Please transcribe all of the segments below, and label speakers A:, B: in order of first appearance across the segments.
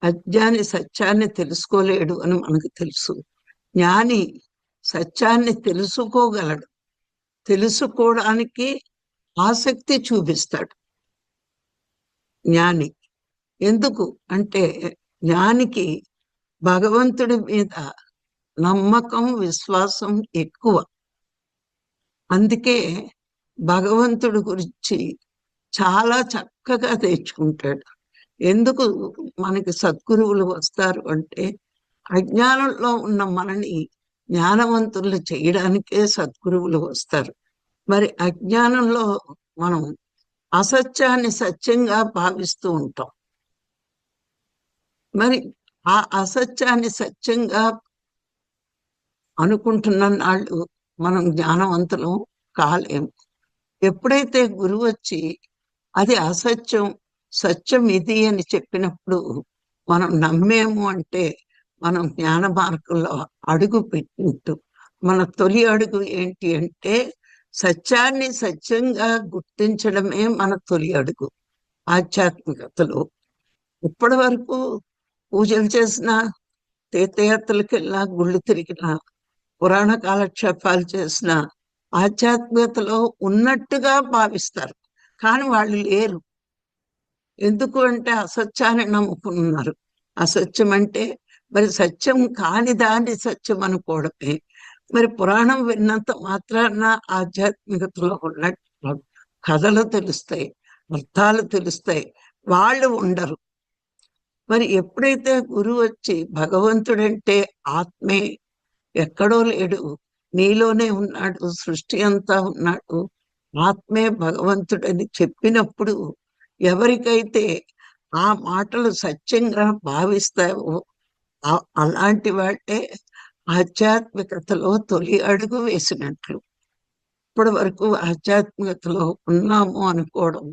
A: అజ్ఞాని సత్యాన్ని తెలుసుకోలేడు అని మనకు తెలుసు. జ్ఞాని సత్యాన్ని తెలుసుకోగలడు, తెలుసుకోవడానికి ఆసక్తి చూపిస్తాడు జ్ఞాని. ఎందుకు అంటే జ్ఞానికి భగవంతుడి మీద నమ్మకం, విశ్వాసం ఎక్కువ. అందుకే భగవంతుడి గురించి చాలా చక్కగా తెచ్చుకుంటాడు. ఎందుకు మనకి సద్గురువులు వస్తారు అంటే అజ్ఞానంలో ఉన్న మనని జ్ఞానవంతులు చేయడానికే సద్గురువులు వస్తారు. మరి అజ్ఞానంలో మనం అసత్యాన్ని సత్యంగా భావిస్తూ ఉంటాం. మరి ఆ అసత్యాన్ని సత్యంగా అనుకుంటున్న నాళ్ళు మనం జ్ఞానవంతులం కాలేము. ఎప్పుడైతే గురువు వచ్చి అది అసత్యం, సత్యం ఇది అని చెప్పినప్పుడు మనం నమ్మేము అంటే మనం జ్ఞాన మార్గంలో అడుగు పెట్టినట్టు. మన తొలి అడుగు ఏంటి అంటే సత్యాన్ని సత్యంగా గుర్తించడమే మన తొలి అడుగు ఆధ్యాత్మికతలో. ఇప్పటి వరకు పూజలు చేసిన, తీర్థయాత్రలకు వెళ్ళినా, గుళ్ళు తిరిగినా, పురాణ కాలక్షేపాలు చేసిన ఆధ్యాత్మికతలో ఉన్నట్టుగా భావిస్తారు, కానీ వాళ్ళు లేరు. ఎందుకు అంటే అసత్యాన్ని నమ్ముకున్నారు. అసత్యం అంటే మరి సత్యం కాని దాన్ని సత్యం అనుకోవడమే. మరి పురాణం విన్నంత మాత్రాన ఆధ్యాత్మికతలో ఉన్నట్టు కథలు తెలుస్తాయి, అర్థాలు తెలుస్తాయి, వాళ్ళు ఉండరు. మరి ఎప్పుడైతే గురువు వచ్చి భగవంతుడంటే ఆత్మే, ఎక్కడో లేడు, నీలోనే ఉన్నాడు, సృష్టి అంతా ఉన్నాడు, ఆత్మే భగవంతుడని చెప్పినప్పుడు ఎవరికైతే ఆ మాటలు సత్యంగా భావిస్తావో అలాంటి వాటే ఆధ్యాత్మికతలో తొలి అడుగు వేసినట్లు. ఇప్పటి వరకు ఆధ్యాత్మికతలో ఉన్నాము అనుకోవడం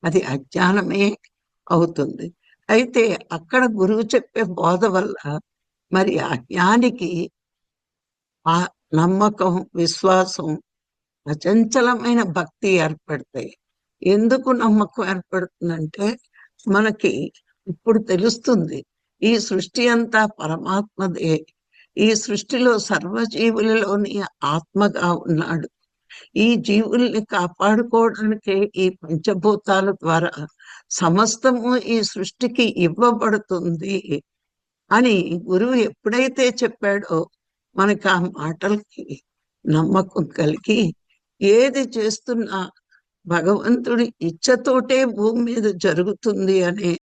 A: అది అజ్ఞానమే అవుతుంది. అయితే అక్కడ గురువు చెప్పే బోధ వల్ల మరి ఆ జ్ఞానికి ఆ నమ్మకం, విశ్వాసం, అచంచలమైన భక్తి ఏర్పడతాయి. ఎందుకు నమ్మకం ఏర్పడుతుందంటే మనకి ఇప్పుడు తెలుస్తుంది ఈ సృష్టి అంతా పరమాత్మదే, ఈ సృష్టిలో సర్వజీవులలోని ఆత్మగా ఉన్నాడు, ఈ జీవుల్ని కాపాడుకోవడానికి ఈ పంచభూతాల ద్వారా సమస్తము ఈ సృష్టికి ఇవ్వబడుతుంది అని గురువు ఎప్పుడైతే చెప్పాడో మనకి ఆ మాటలకి నమ్మకం కలిగి ఏది చేస్తున్నా భగవంతుడి ఇచ్చతోటే భూమి మీద జరుగుతుంది అనే